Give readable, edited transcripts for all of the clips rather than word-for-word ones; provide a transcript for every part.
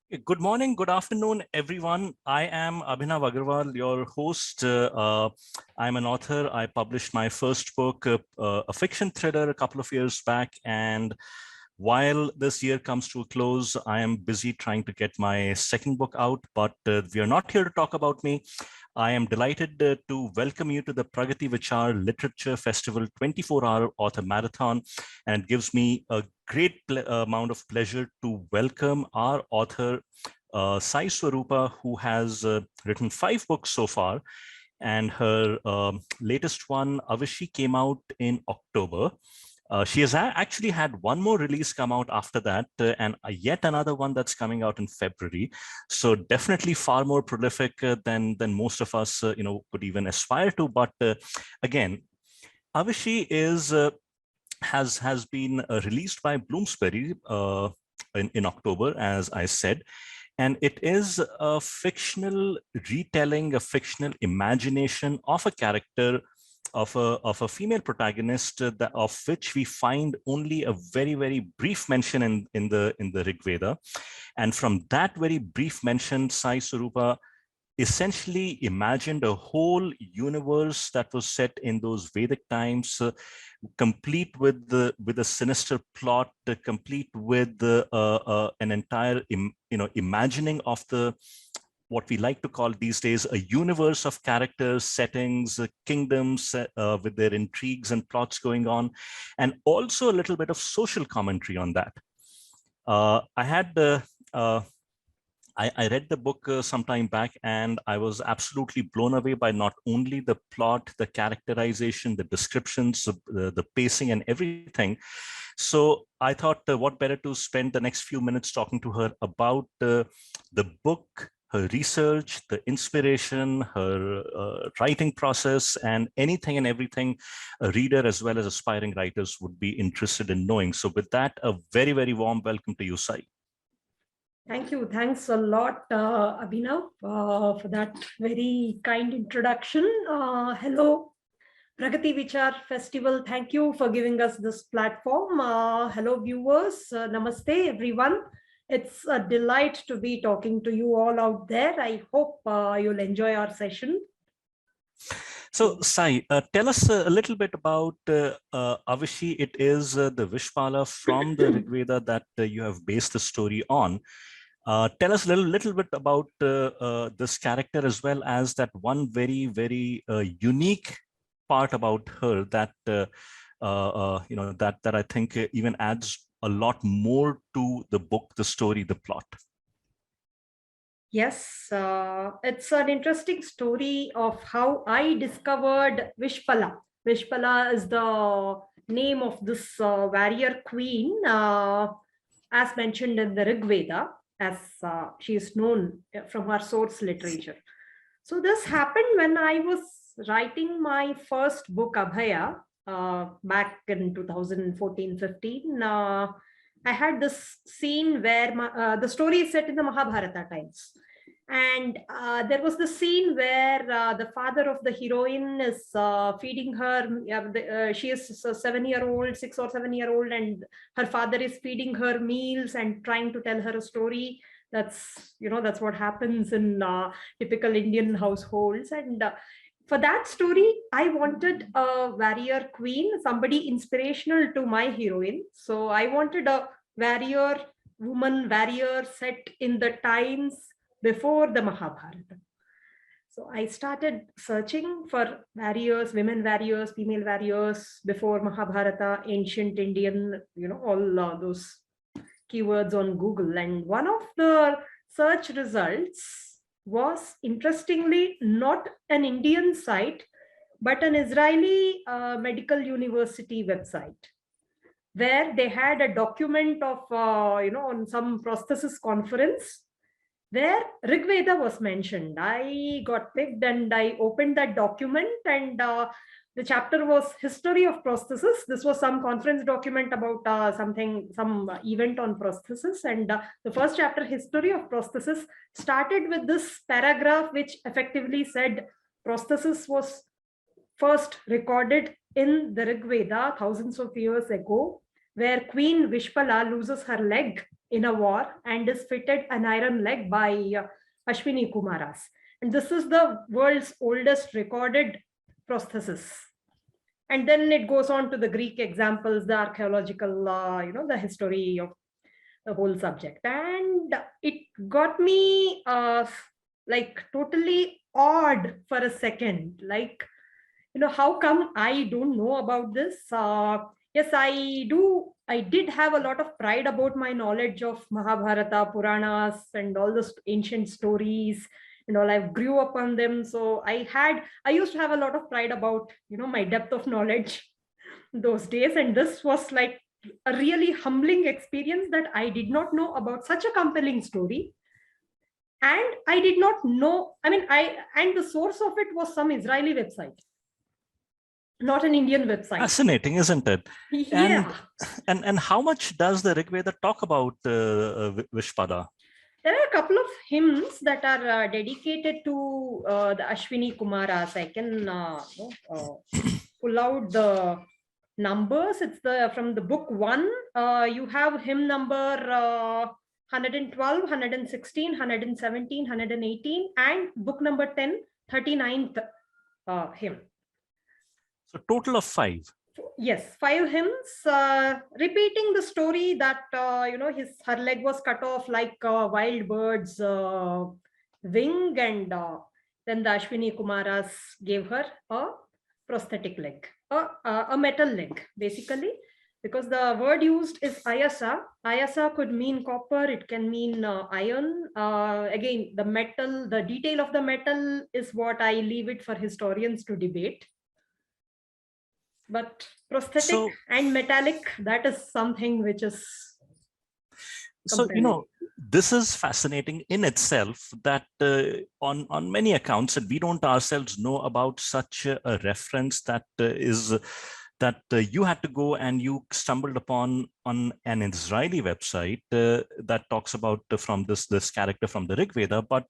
Good morning, good afternoon, everyone. I am Abhinav Aggarwal, your host. I'm an author. I published my first book, a fiction thriller, a couple of years back. And while this year comes to a close, I am busy trying to get my second book out, but we are not here to talk about me. I am delighted to welcome you to the Pragati Vichar Literature Festival 24-hour author marathon. And it gives me a great amount of pleasure to welcome our author, Sai Swaroopa, who has written 5 books so far. And her latest one, Avishi, came out in October. She has actually had one more release come out after that, and yet another one that's coming out in February. So definitely far more prolific than most of us, could even aspire to. But again, Avishi has been released by Bloomsbury in October, as I said. And it is a fictional retelling, a fictional imagination of a character of a female protagonist, of which we find only a very brief mention in the Rig Veda. And from that very brief mention, Sai Swaroopa essentially imagined a whole universe that was set in those Vedic times, complete with a sinister plot, complete with an entire imagining of the what we like to call these days a universe of characters, settings, kingdoms with their intrigues and plots going on, and also a little bit of social commentary on that. I read the book some time back, and I was absolutely blown away by not only the plot, the characterization, the descriptions, the pacing and everything. So I thought what better to spend the next few minutes talking to her about the book, her research, the inspiration, her writing process, and anything and everything a reader as well as aspiring writers would be interested in knowing. So with that, a very warm welcome to you, Sai. Thank you. Thanks a lot, Abhinav, for that very kind introduction. Hello, Pragati Vichar Festival. Thank you for giving us this platform. Hello, viewers. Namaste, everyone. It's a delight to be talking to you all out there. I hope you'll enjoy our session. So, Sai, tell us a little bit about Avishi. It is the Wishpada from the Rig Veda that you have based the story on. Tell us a little bit about this character, as well as that one very unique part about her that that I think even adds a lot more to the book, the story, the plot. Yes, it's an interesting story of how I discovered Wishpala. Wishpala is the name of this warrior queen, as mentioned in the Rig Veda, as she is known from her source literature. So this happened when I was writing my first book, Abhaya, back in 2014-15. I had this scene where the story is set in the Mahabharata times. And there was the scene where the father of the heroine is feeding her. She is a 7-year-old, 6 or 7-year-old, and her father is feeding her meals and trying to tell her a story. That's what happens in typical Indian households. And for that story, I wanted a warrior queen, somebody inspirational to my heroine. So I wanted a woman warrior set in the times before the Mahabharata. So I started searching for warriors, women warriors, female warriors before Mahabharata, ancient Indian, all those keywords on Google. And one of the search results was, interestingly, not an Indian site, but an Israeli medical university website, where they had a document of, on some prosthesis conference, where Rig Veda was mentioned. I got picked and I opened that document, and the chapter was History of Prosthesis. This was some conference document about some event on prosthesis. And the first chapter, History of Prosthesis, started with this paragraph, which effectively said prosthesis was first recorded in the Rig Veda thousands of years ago, where Queen Wishpala loses her leg in a war and is fitted an iron leg by Ashwini Kumaras. And this is the world's oldest recorded prosthesis. And then it goes on to the Greek examples, the archaeological, the history of the whole subject. And it got me like totally awed for a second. Like, how come I don't know about this? Yes, I do. I did have a lot of pride about my knowledge of Mahabharata, Puranas, and all the ancient stories and all. I grew up on them. So I used to have a lot of pride about, my depth of knowledge those days. And this was like a really humbling experience that I did not know about such a compelling story. And I did not know, and the source of it was some Israeli website, not an Indian website. Fascinating, isn't it? Yeah. And how much does the Rig Veda talk about Vishpada? There are a couple of hymns that are dedicated to the Ashwini Kumaras. I can pull out the numbers. It's from the book 1. You have hymn number 112, 116, 117, 118, and book number 10, 39th hymn. So total of 5. Yes, 5 hymns repeating the story that her leg was cut off like a wild bird's wing, and then the Ashwini Kumaras gave her a prosthetic leg, a metal leg, basically, because the word used is ayasa. Ayasa could mean copper, it can mean iron. Again, the metal, the detail of the metal is what I leave it for historians to debate. But prosthetic and metallic, that is something which is compelling. So, this is fascinating in itself, that on many accounts that we don't ourselves know about such a reference that you had to go and you stumbled upon on an Israeli website that talks about from this character from the Rig Veda. But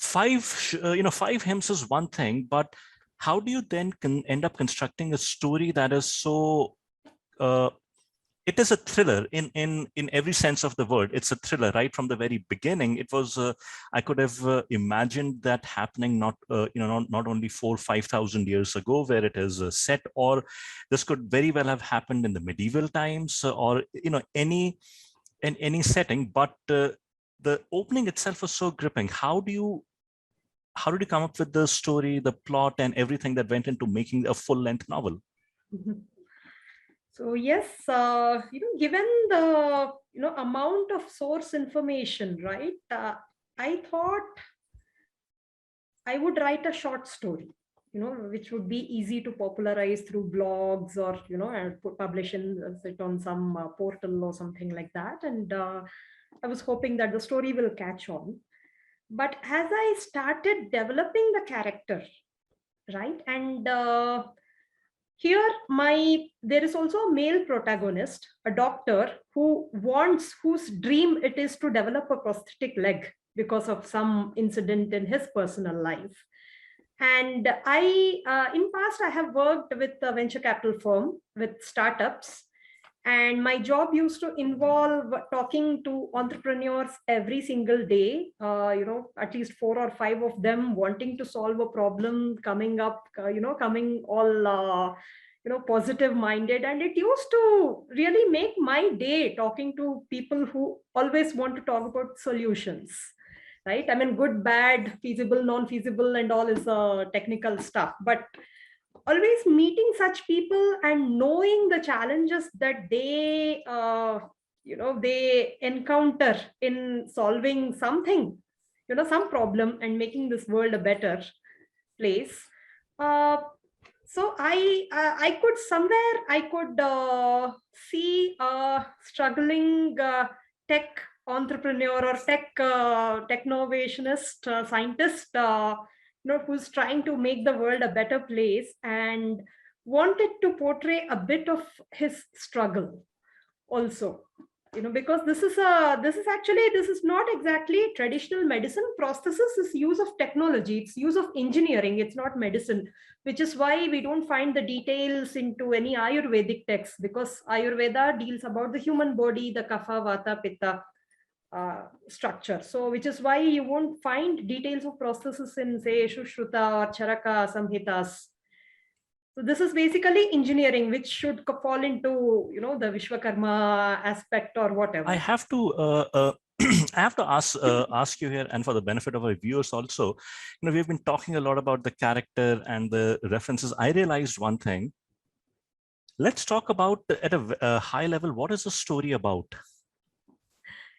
5 hymns is one thing, but how do you then end up constructing a story that is so it is a thriller in every sense of the word. It's a thriller right from the very beginning. It was I could have imagined that happening not only 4,000-5,000 years ago where it is set, or this could very well have happened in the medieval times, or any setting. But the opening itself was so gripping. How did you come up with the story, the plot, and everything that went into making a full-length novel? So yes, given the amount of source information, right? I thought I would write a short story, which would be easy to popularize through blogs or and publish it on some portal or something like that. And I was hoping that the story will catch on. But as I started developing the character, right, and here there is also a male protagonist, a doctor whose dream it is to develop a prosthetic leg because of some incident in his personal life. And in past, I have worked with a venture capital firm with startups. And my job used to involve talking to entrepreneurs every single day, at least 4 or 5 of them wanting to solve a problem, coming all, positive minded. And it used to really make my day talking to people who always want to talk about solutions, right? I mean, good, bad, feasible, non-feasible, and all is technical stuff. But always meeting such people and knowing the challenges that they they encounter in solving something, some problem, and making this world a better place. So I could see a struggling tech entrepreneur or technovationist scientist who's trying to make the world a better place and wanted to portray a bit of his struggle also. because this is not exactly traditional medicine. Prosthesis is use of technology, it's use of engineering, it's not medicine, which is why we don't find the details into any Ayurvedic text, because Ayurveda deals about the human body, the kapha, vata, pitta structure. So which is why you won't find details of prosthesis in, say, Shushruta or Charaka Samhitas. So this is basically engineering, which should fall into, the Vishwakarma aspect or whatever. I have to I have to ask you here, and for the benefit of our viewers also, we've been talking a lot about the character and the references. I realized one thing. Let's talk about at a high level. What is the story about?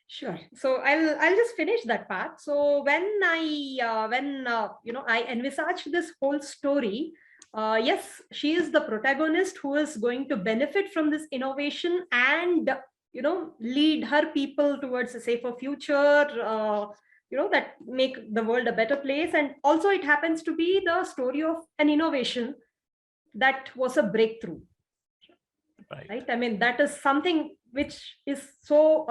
Sure. So I'll just finish that part. So when I envisaged this whole story, yes, she is the protagonist who is going to benefit from this innovation and lead her people towards a safer future. That make the world a better place. And also, it happens to be the story of an innovation that was a breakthrough. Right? I mean, that is something which is so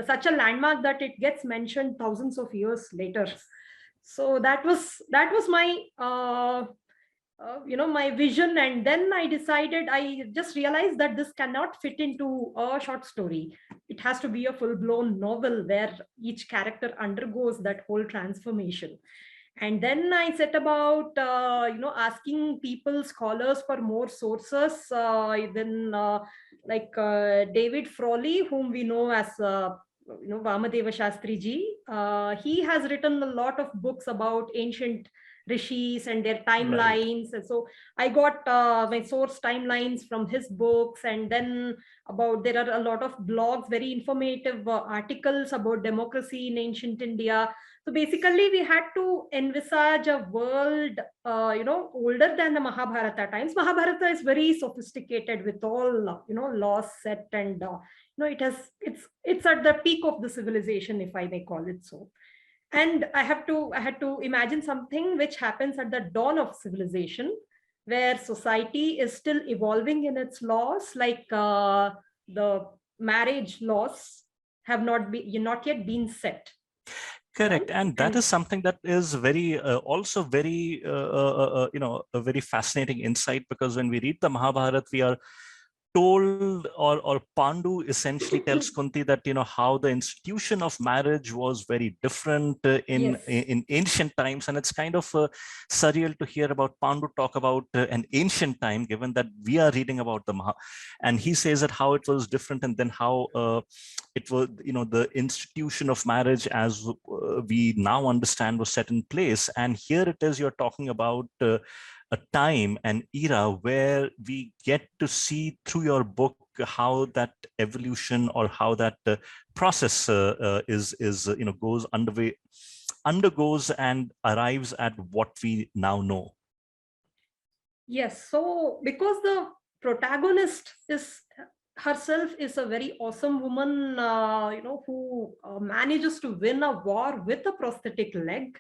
such a landmark that it gets mentioned thousands of years later. So that was my my vision. And then I just realized that this cannot fit into a short story. It has to be a full-blown novel where each character undergoes that whole transformation. And then I set about asking people, scholars, for more sources. Then David Frawley, whom we know as Vamadeva Shastri ji, he has written a lot of books about ancient rishis and their timelines. Right. And so I got my source timelines from his books. And then there are a lot of blogs, very informative articles about democracy in ancient India. So basically, we had to envisage a world, older than the Mahabharata times. Mahabharata is very sophisticated with all, laws set, and it's at the peak of the civilization, if I may call it so. And I had to imagine something which happens at the dawn of civilization, where society is still evolving in its laws, like the marriage laws have not yet been set. Correct, and that is something that is very also very a very fascinating insight, because when we read the Mahabharata, we are told, or Pandu essentially tells Kunti that how the institution of marriage was very different in ancient times, and it's kind of surreal to hear about Pandu talk about an ancient time, given that we are reading about the and he says that how it was different, and then how it was the institution of marriage as we now understand was set in place. And here it is, you're talking about a time, an era where we get to see through your book how that evolution, or how that process undergoes and arrives at what we now know. Yes. So because the protagonist herself is a very awesome woman, who manages to win a war with a prosthetic leg.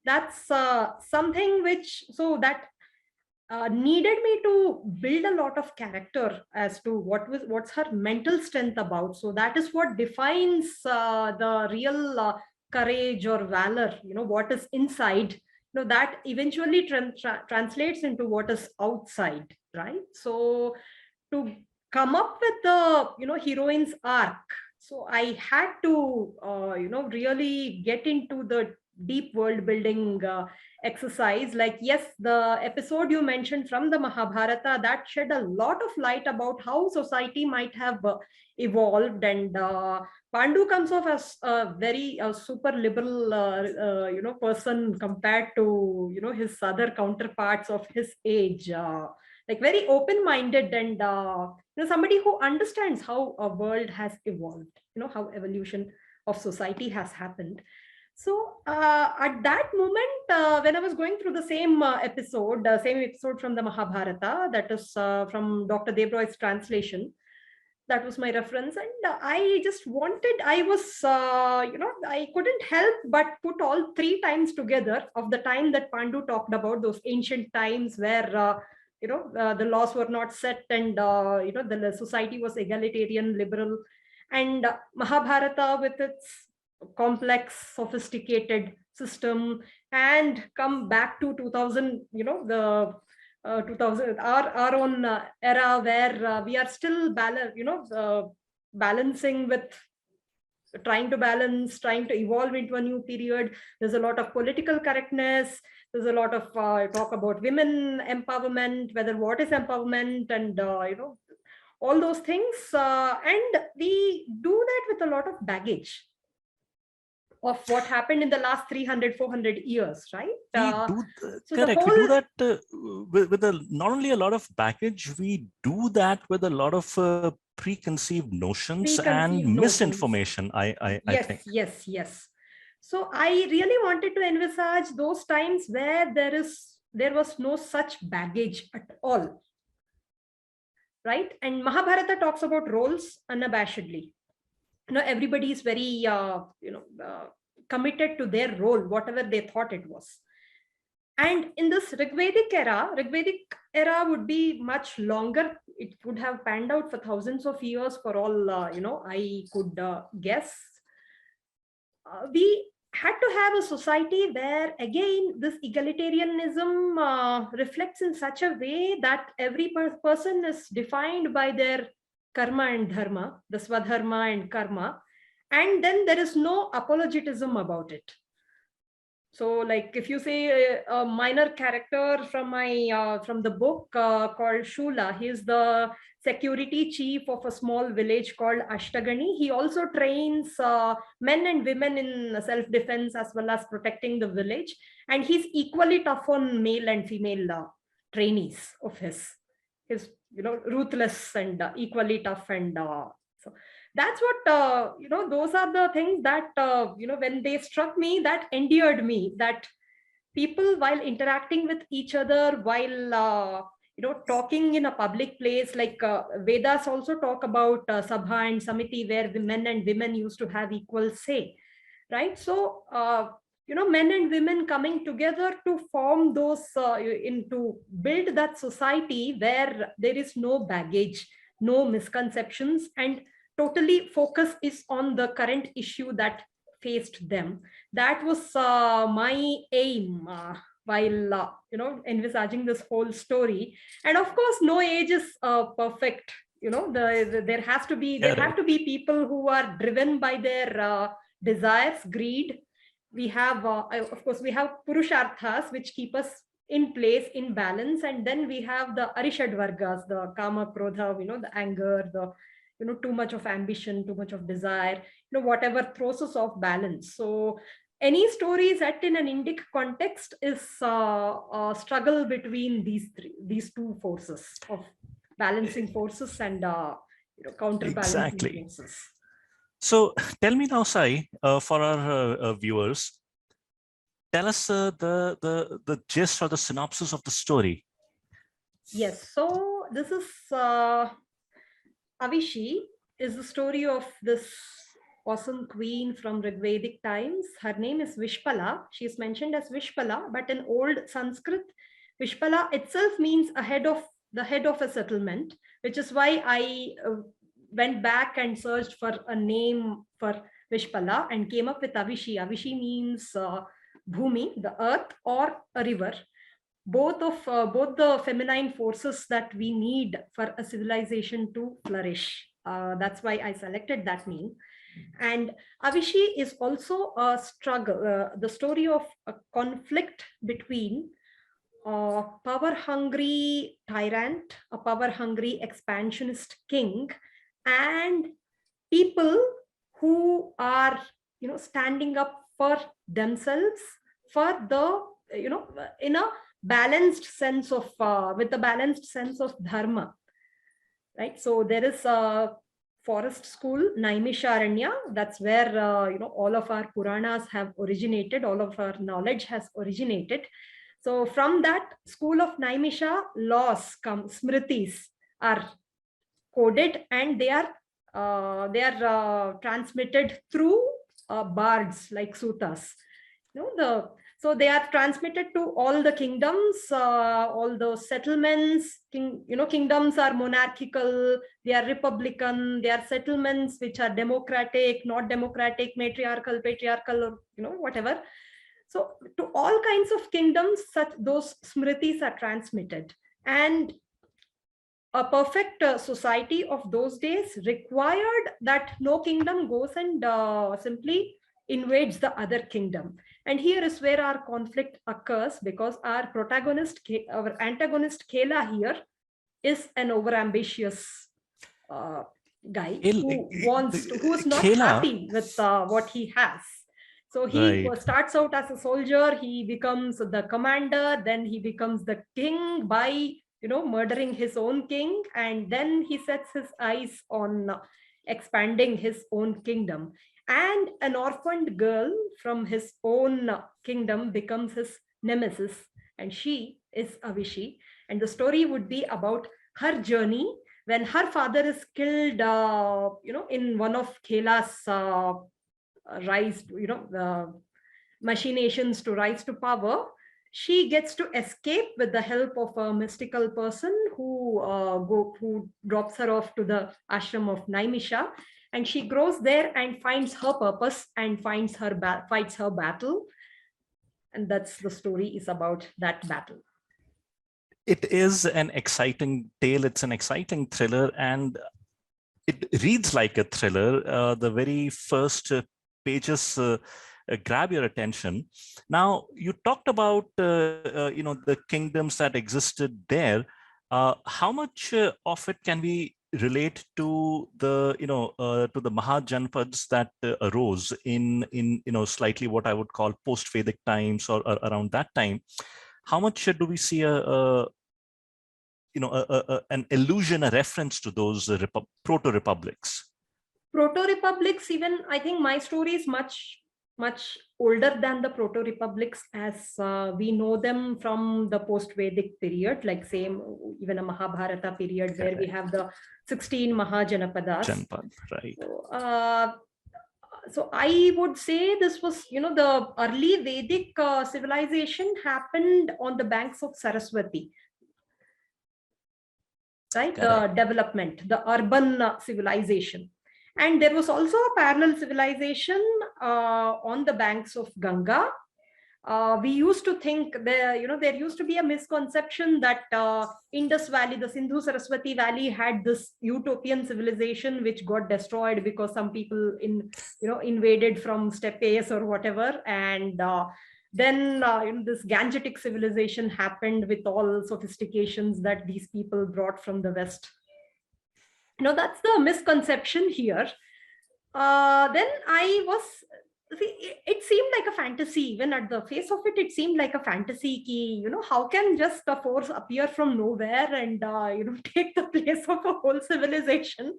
That's something which, that needed me to build a lot of character as to what's her mental strength about. So that is what defines the real courage or valor, what is inside, that eventually translates into what is outside, right? So to come up with the heroine's arc, so I had to really get into the deep world building exercise. Like, yes, the episode you mentioned from the Mahabharata, that shed a lot of light about how society might have evolved. And Pandu comes off as a very super liberal person compared to his other counterparts of his age, like very open-minded, and somebody who understands how a world has evolved, how evolution of society has happened. So at that moment, when I was going through the same episode from the Mahabharata, that is from Dr. Devroy's translation, that was my reference. And I just I couldn't help but put all three times together of the time that Pandu talked about, those ancient times where the laws were not set, and the society was egalitarian, liberal. And Mahabharata with its complex, sophisticated system, and come back to 2000, the 2000, our own era, where we are still balancing with trying to evolve into a new period. There's a lot of political correctness. There's a lot of talk about women empowerment, whether what is empowerment, and all those things. And we do that with a lot of baggage of what happened in the last 300-400 years, right? Correct. We do that with not only a lot of baggage, we do that with a lot of preconceived notions and misinformation, I think. Yes. So I really wanted to envisage those times where there was no such baggage at all, right? And Mahabharata talks about roles unabashedly. Everybody is very committed to their role, whatever they thought it was. And in this Rigvedic era would be much longer. It would have panned out for thousands of years, for all I could guess. We had to have a society where, again, this egalitarianism reflects in such a way that every person is defined by their karma and dharma, the swadharma and karma, and then there is no apologetism about it. So, like, if you say a minor character from the book called Shula, he is the security chief of a small village called Ashtagani. He also trains men and women in self-defense as well as protecting the village. And he's equally tough on male and female trainees of his. He's, ruthless and equally tough. And so that's what, those are the things that, when they struck me, that endeared me, that people, while interacting with each other, while, talking in a public place, like Vedas also talk about Sabha and Samiti, where the men and women used to have equal say, right? So, men and women coming together to form those, to build that society where there is no baggage, no misconceptions, and totally focus is on the current issue that faced them. That was my aim while envisaging this whole story. And of course, no age is perfect. There have to be people who are driven by their desires, greed. We have, of course, we have purusharthas, which keep us in place, in balance, and then we have the arishad vargas, the kama, krodha, the anger, the too much of ambition, too much of desire, whatever throws us off balance. So any story set in an Indic context is a struggle between these two forces of balancing forces and counterbalancing forces. So tell me now, Sai, for our viewers, tell us the gist or the synopsis of the story. Yes, so this is Avishi is the story of this awesome queen from Rigvedic times. Her name is Wishpada. She is mentioned as Wishpada, but in old Sanskrit, Wishpada itself means the head of a settlement, which is why I went back and searched for a name for Wishpada and came up with Avishi. Avishi means Bhumi, the earth, or a river. Both the feminine forces that we need for a civilization to flourish. That's why I selected that name. And Avishi is also a struggle, the story of a conflict between a power-hungry tyrant, a power-hungry expansionist king, and people who are, standing up for themselves, for the, in a balanced sense of, with a balanced sense of dharma, right? So there is a forest school, Naimisharanya. That's where, all of our Puranas have originated, all of our knowledge has originated. So from that school of Naimisha, laws come, smritis are coded, and they are transmitted through bards like sutas. So they are transmitted to all the kingdoms, all the settlements. Kingdoms are monarchical, they are republican, they are settlements which are democratic, not democratic, matriarchal, patriarchal, or whatever. So to all kinds of kingdoms, those smritis are transmitted. And a perfect society of those days required that no kingdom goes and simply invades the other kingdom. And here is where our conflict occurs, because our antagonist Kela here is an overambitious guy who is not happy with what he has. So he starts out as a soldier, he becomes the commander, then he becomes the king by murdering his own king, and then he sets his eyes on expanding his own kingdom. And an orphaned girl from his own kingdom becomes his nemesis, and she is Avishi. And the story would be about her journey when her father is killed, in one of Kela's rise, machinations to rise to power. She gets to escape with the help of a mystical person who drops her off to the ashram of Naimisha, and she grows there and finds her purpose and fights her battle. And that's the story is about that battle. It is an exciting tale. It's an exciting thriller, and it reads like a thriller. The very first pages grab your attention. Now, you talked about the kingdoms that existed there. How much of it can we relate to the to the Mahajanpads that arose in slightly what I would call post-Vedic times, or around that time? How much do we see an allusion, a reference to those proto-republics? Proto-republics, even I think my story is much older than the proto-republics, as we know them from the post-Vedic period, like same even a Mahabharata period where we have the 16 Mahajanapadas. Right. So I would say this was, the early Vedic civilization happened on the banks of Saraswati. Right, the development, the urban civilization. And there was also a parallel civilization on the banks of Ganga. We used to think there used to be a misconception that Indus Valley, the Sindhu Saraswati Valley, had this utopian civilization which got destroyed because some people invaded from steppes or whatever, and then this Gangetic civilization happened with all sophistications that these people brought from the West. That's the misconception here. Then it seemed like a fantasy. Even at the face of it, it seemed like a fantasy. How can just a force appear from nowhere and take the place of a whole civilization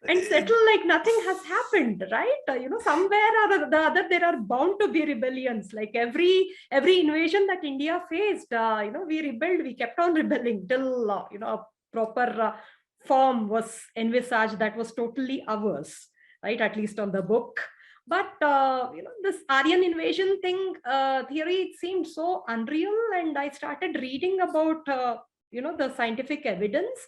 and settle like nothing has happened, right? Somewhere or the other, there are bound to be rebellions. Like every invasion that India faced, we rebelled. We kept on rebelling till a proper form was envisaged that was totally ours, right? At least on the book. But this Aryan invasion thing, theory, it seemed so unreal, and I started reading about the scientific evidence,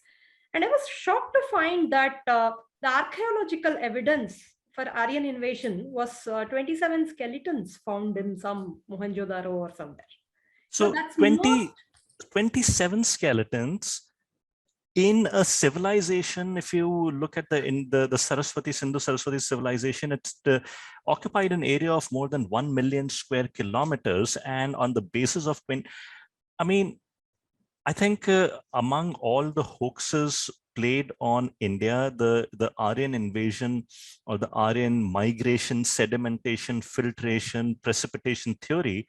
and I was shocked to find that the archaeological evidence for Aryan invasion was 27 skeletons found in some Mohenjo-daro or somewhere. So that's 27 skeletons in a civilization. If you look at the Saraswati, Sindhu Saraswati civilization, it's occupied an area of more than 1 million square kilometers. And on the basis of, I think among all the hoaxes played on India, the Aryan invasion or the Aryan migration, sedimentation, filtration, precipitation theory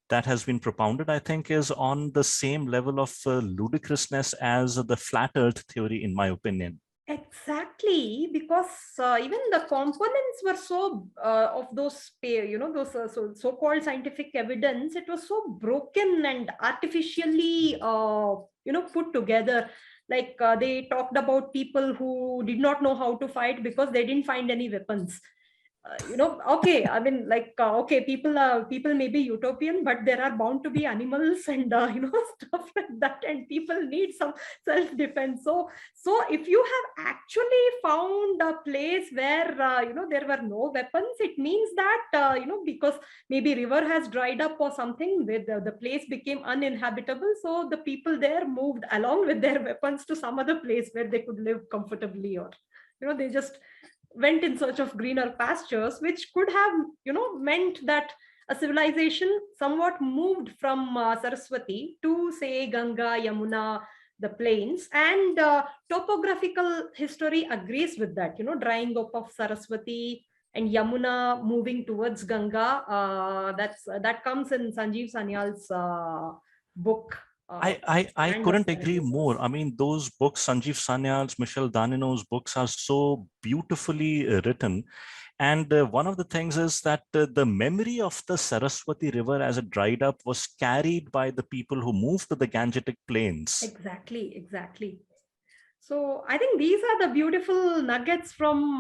that has been propounded, I think, is on the same level of ludicrousness as the flat earth theory, in my opinion. Exactly, because even the components were so of those, those so-called scientific evidence, it was so broken and artificially, put together. Like they talked about people who did not know how to fight because they didn't find any weapons. okay, I mean, like, okay, people may be utopian, but there are bound to be animals and, stuff like that. And people need some self-defense. So if you have actually found a place where, there were no weapons, it means that, because maybe river has dried up or something, with the place became uninhabitable. So the people there moved along with their weapons to some other place where they could live comfortably, or, they just went in search of greener pastures, which could have, meant that a civilization somewhat moved from Saraswati to, say, Ganga, Yamuna, the plains. And topographical history agrees with that, drying up of Saraswati and Yamuna moving towards Ganga. That comes in Sanjeev Sanyal's book. I Land of couldn't agree Narrative. more. I mean, those books, Sanjeev Sanyal's, Michel Danino's books are so beautifully written. And one of the things is that the memory of the Saraswati River as it dried up was carried by the people who moved to the Gangetic Plains. Exactly. So I think these are the beautiful nuggets from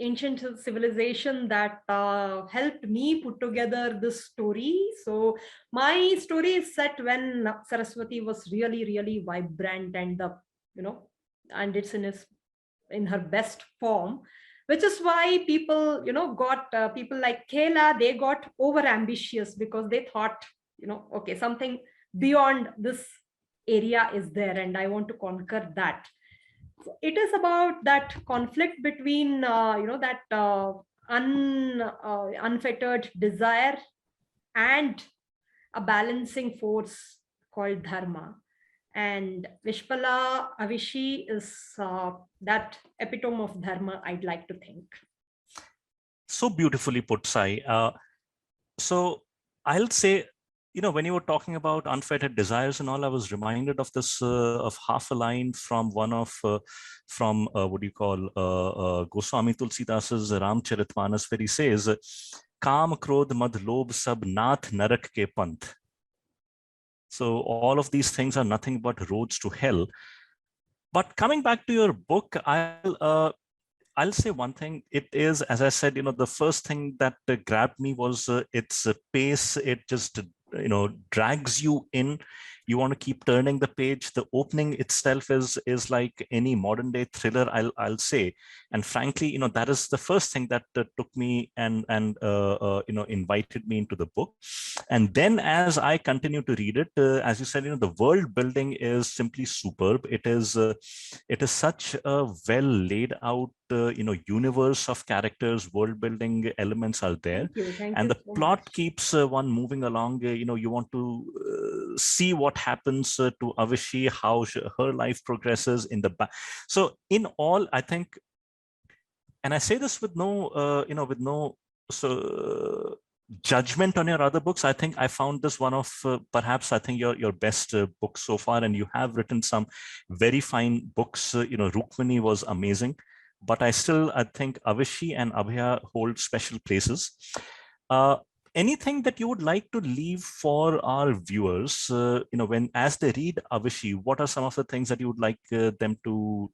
ancient civilization that helped me put together this story. So my story is set when Saraswati was really, really vibrant, and and it's in her best form, which is why people, got people like Kela, they got over ambitious, because they thought, okay, something beyond this area is there, and I want to conquer that. So it is about that conflict between, that unfettered desire and a balancing force called dharma. And Vishpada Avishi is that epitome of dharma, I'd like to think. So beautifully put, Sai. So I'll say, when you were talking about unfettered desires and all, I was reminded of this, of half a line from one of, what do you call, Goswami Tulsidas's Ramcharitmanas, where he says, Kam, Krodh, Mad, Lobh, Sab, Nath, Narak ke Panth. So all of these things are nothing but roads to hell. But coming back to your book, I'll say one thing. It is, as I said, the first thing that grabbed me was its pace. It just, drags you in. You want to keep turning the page. The opening itself is like any modern day thriller, I'll say. And frankly, that is the first thing that took me and invited me into the book. And then as I continue to read it, as you said, the world building is simply superb. It is such a well laid out universe of characters. World building elements are there. Thank And you the so plot much. keeps one moving along. You want to see what happens to Avishi, how her life progresses in the back. So in all, I think, and I say this with no with no judgment on your other books, I think I found this one of perhaps, I think, your best books so far. And you have written some very fine books. Rukmini was amazing, but I think Avishi and Abhya hold special places. Anything that you would like to leave for our viewers, when as they read Avishi, what are some of the things that you would like them to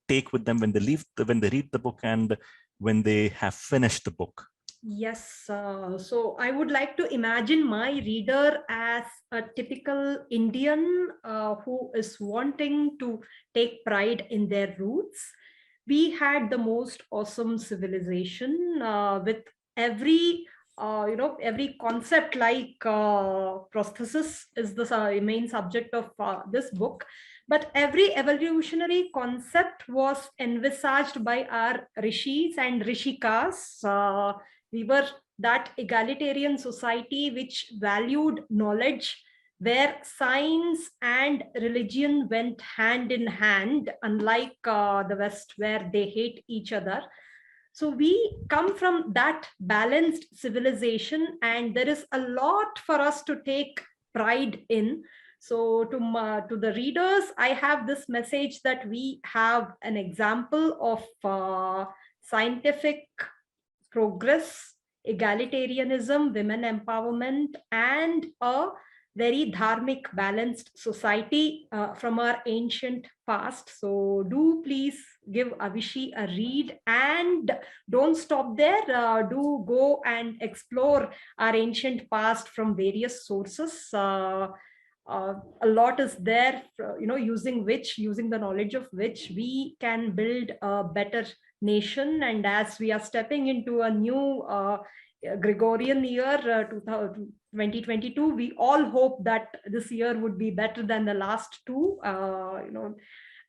take with them when they read the book and when they have finished the book? Yes, so I would like to imagine my reader as a typical Indian who is wanting to take pride in their roots. We had the most awesome civilization with every every concept, like prosthesis is the main subject of this book, but every evolutionary concept was envisaged by our rishis and rishikas. We were that egalitarian society which valued knowledge, where science and religion went hand in hand, unlike the West, where they hate each other. So we come from that balanced civilization, and there is a lot for us to take pride in. So to the readers, I have this message that we have an example of scientific progress, egalitarianism, women empowerment, and a very dharmic, balanced society from our ancient past. So do please give Avishi a read, and don't stop there. Do go and explore our ancient past from various sources. A lot is there, using the knowledge of which we can build a better nation. And as we are stepping into a new Gregorian year, 2022, we all hope that this year would be better than the last two.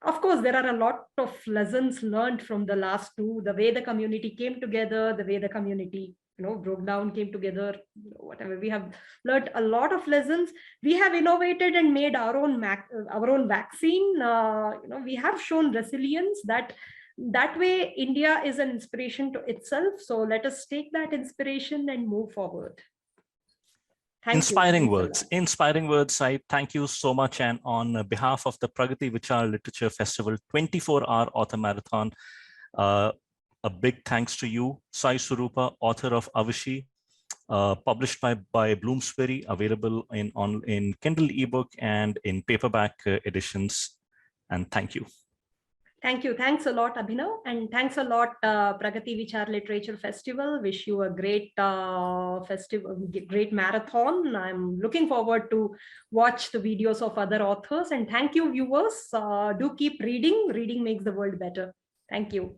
Of course, there are a lot of lessons learned from the last two. The way the community came together, the way the community broke down, came together, whatever. We have learned a lot of lessons. We have innovated and made our own vaccine. We have shown resilience. That way, India is an inspiration to itself. So let us take that inspiration and move forward. Inspiring words. Sai, thank you so much. And on behalf of the Pragati Vichar Literature Festival 24-hour author marathon, a big thanks to you, Sai Swaroopa, author of Avishi, published by Bloomsbury, available in Kindle ebook and in paperback editions. And thank you. Thank you. Thanks a lot, Abhinav. And thanks a lot, Pragati Vichar Literature Festival. Wish you a great festival, great marathon. I'm looking forward to watch the videos of other authors. And thank you, viewers. Do keep reading. Reading makes the world better. Thank you.